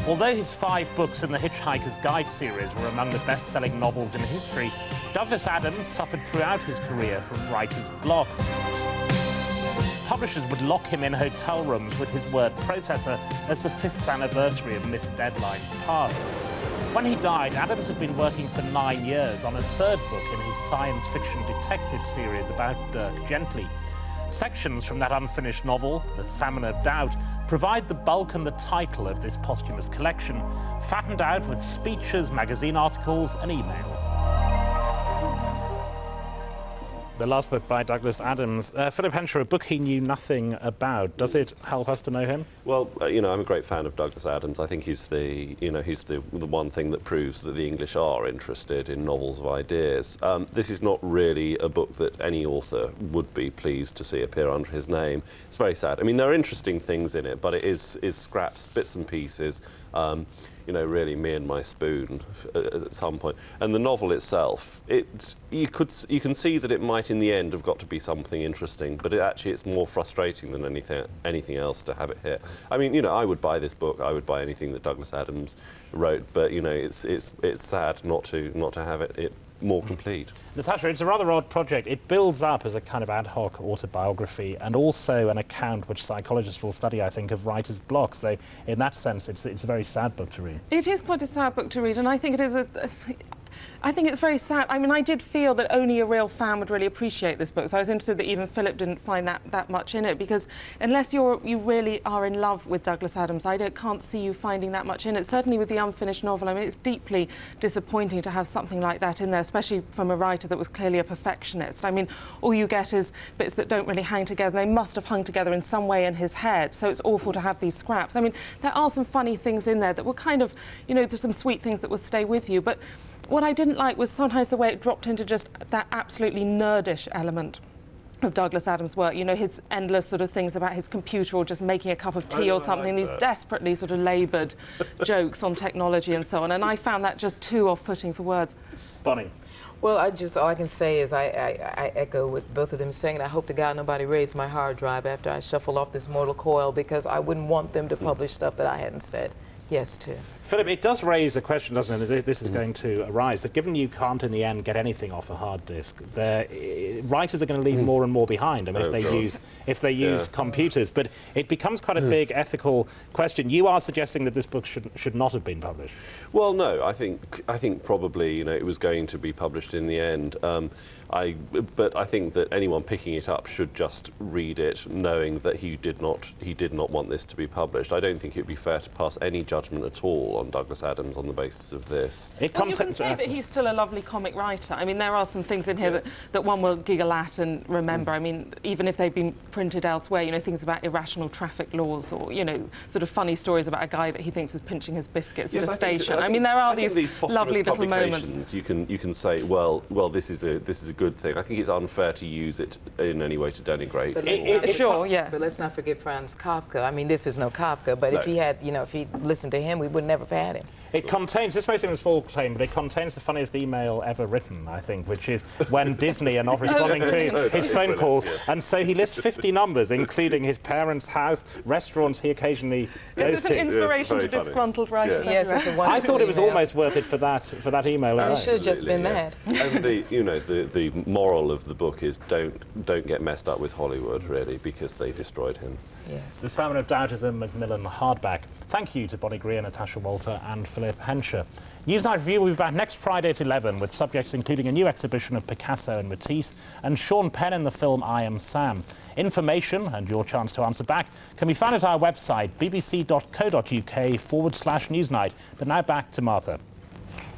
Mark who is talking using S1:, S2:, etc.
S1: Although his 5 books in the Hitchhiker's Guide series were among the best-selling novels in history, Douglas Adams suffered throughout his career from writer's block. Publishers would lock him in hotel rooms with his word processor as the 5th anniversary of Missed Deadline passed. When he died, Adams had been working for 9 years on a 3rd book in his science fiction detective series about Dirk Gently. Sections from that unfinished novel, The Salmon of Doubt, provide the bulk and the title of this posthumous collection, fattened out with speeches, magazine articles and emails. The last book by Douglas Adams. Philip Hensher, a book he knew nothing about. Does it help us to know him?
S2: Well, I'm a great fan of Douglas Adams. I think he's the one thing that proves that the English are interested in novels of ideas. This is not really a book that any author would be pleased to see appear under his name. It's very sad. I mean, there are interesting things in it, but it is scraps, bits and pieces. Really me and my spoon at some point. And the novel itself, you can see that it might in the end have got to be something interesting, but it's more frustrating than anything else to have it here. I mean, I would buy this book. I would buy anything that Douglas Adams wrote, but it's sad not to have it more complete.
S1: Natasha, it's a rather odd project. It builds up as a kind of ad hoc autobiography and also an account which psychologists will study, I think, of writer's block. So in that sense, it's a very sad book to read. It is quite a sad book to read, and I think it is I think it's very sad. I mean, I did feel that only a real fan would really appreciate this book, so I was interested that even Philip didn't find that much in it, because unless you really are in love with Douglas Adams, I can't see you finding that much in it. Certainly with the unfinished novel, I mean, it's deeply disappointing to have something like that in there, especially from a writer that was clearly a perfectionist. I mean, all you get is bits that don't really hang together. They must have hung together in some way in his head, so it's awful to have these scraps. I mean, there are some funny things in there that were kind of, there's some sweet things that would stay with you, but what I didn't like was sometimes the way it dropped into just that absolutely nerdish element of Douglas Adams' work. His endless sort of things about his computer or just making a cup of tea or something, these desperately sort of laboured jokes on technology and so on, and I found that just too off-putting for words. Bonnie?
S3: Well, all I can say is I echo what both of them saying, and I hope to God nobody raids my hard drive after I shuffle off this mortal coil, because I wouldn't want them to publish stuff that I hadn't said yes to.
S1: Philip, it does raise a question, doesn't it? This is going to arise, that given you can't in the end get anything off a hard disk, writers are going to leave more and more behind. I mean, if they use computers, but it becomes quite a big ethical question. You are suggesting that this book should not have been published.
S2: Well, no, I think probably it was going to be published in the end. But I think that anyone picking it up should just read it, knowing that he did not want this to be published. I don't think it would be fair to pass any judgment at all on Douglas Adams on the basis of this.
S3: You can say that he's still a lovely comic writer. I mean, there are some things in here that one will giggle at and remember. I mean, even if they've been printed elsewhere, things about irrational traffic laws or, sort of funny stories about a guy that he thinks is pinching his biscuits at a station. I mean, there are these lovely little moments.
S2: You can say, well, this is a good thing. I think it's unfair to use it in any way to denigrate.
S3: But let's not forget Franz Kafka. I mean, this is no Kafka, but if he had, if he listened to him, we would never have had him.
S1: It contains, this may seem a small claim, but it contains the funniest email ever written, I think, which is when Disney are not responding to his phone calls. And so he lists 50 numbers, including his parents' house, restaurants he occasionally goes to.
S3: This is an inspiration to disgruntled writers.
S1: Yes, I thought it was almost worth it for that email.
S3: It should have just been that.
S2: And the moral of the book is don't get messed up with Hollywood, really, because they destroyed him.
S3: Yes.
S1: The Salmon of Doubt is a Macmillan hardback. Thank you to Bonnie Greer, Natasha Walter and Philip Hensher. Newsnight Review will be back next Friday at 11 with subjects including a new exhibition of Picasso and Matisse and Sean Penn in the film I Am Sam. Information and your chance to answer back can be found at our website bbc.co.uk/Newsnight. But now back to Martha.